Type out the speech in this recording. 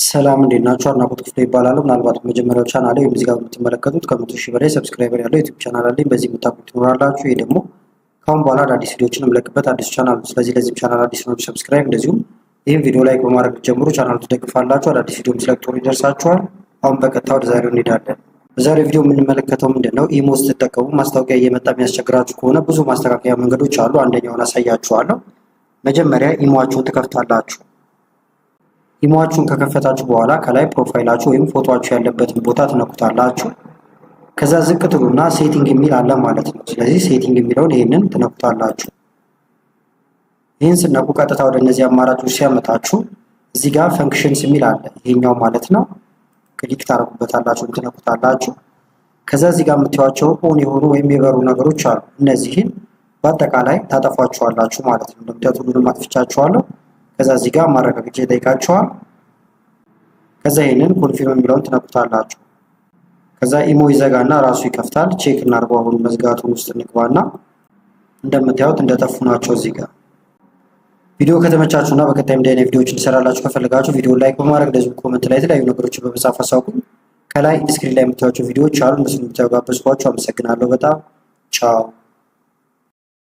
ሰላም እንዴት ናችሁ? አድናቆት ክፍሌ ይባላል። ምናልባት መጀመሪያው ቻናሌ ወይም እዚህ ጋር የምትመለከቱት ከ100,000 በላይ ሰብስክራይበር ያለው ዩቲዩብ ቻናል አለኝ። በዚህ የምታውቁት ትኖራላችሁ። ይሄ ደግሞ ካሁን በኋላ አዳዲስ ቪዲዮዎችን የምለቅበት አዲስ ቻናል ነው። ስለዚህ ለዚህ ቻናል አዲስ ነው ሰብስክራይብ፣ እንደዚሁም ይህን ቪዲዮ ላይክ በማድረግ ጀምሩ። ቻናሉ ትደግፋላችሁ። አዳዲስ ቪዲዮ ስለቅጦሩ ይደርሳችኋል። አሁን በቀጥታ ወደ ዛሬው እንሄዳለን። በዛሬው ቪዲዮ የምንመለከተው ምንድነው? ኢሞ ስትጠቀሙ ማስታወቂያ እየመጣ የሚያስቸግራችሁ ከሆነ ብዙ ማስተካከያ መንገዶች አሉ። አንደኛውን አሳያችኋለሁ። መጀመሪያ ኢሞአችሁን ትከፍታላችሁ። ኢሞአችሁን ከከፈታችሁ በኋላ ከላይ ፕሮፋይላችሁ ወይም ፎቶአችሁ ያለበትን ቦታ ትነኩታላችሁ። ከዛ ዝቅ ትሉና ሴቲንግ የሚል አለ ማለት ነው። ስለዚህ ሴቲንግ የሚለውን ይሄንን ትነኩታላችሁ። ይህን ስነኩ ቀጥታ ወደ እነዚህ አማራጮች ሲያመጣችሁ እዚህ ጋር ፈንክሽንስ የሚል አለ። ይሄኛው ማለት ነው። ክሊክ ታረጉበታላችሁ፣ ትነኩታላችሁ። ከዛ እዚህ ጋር የምታዩቸው ኦን የሆኑ ወይም የበሩ ነገሮች አሉ። እነዚህን በአጠቃላይ ታጠፏቸዋላችሁ ማለት ነው። እንደምታዩት ሁሉንም አጥፍቻቸዋለሁ። ከዛ እዚህ ጋር ማረጋገጫ ይጠይቃቸዋል። ከዛ ይሄንን ኮንፊርም የሚለውን ትነኩታላችሁ። ከዛ ኢሞ ይዘጋና ራሱ ይከፍታል። ቼክ እናድርገው። አሁን መዝጋቱን ውስጥ እንግባና እንደምታዩት እንደጠፉ ናቸው። እዚህ ጋር ቪዲዮ ከተመቻችሁና በቀጣይም እንዲህ አይነት ቪዲዮዎችን እንሰራላችሁ ከፈለጋችሁ ቪዲዮ ላይክ በማድረግ እንደዚሁ ኮሜንት ላይ የተለያዩ ነገሮችን በመጻፍ አሳውቁኝ። ከላይ ስክሪን ላይ የምታዩቸው ቪዲዮዎች አሉ። እነሱን ብታዩ ጋበዝኳችሁ። አመሰግናለሁ በጣም ቻው።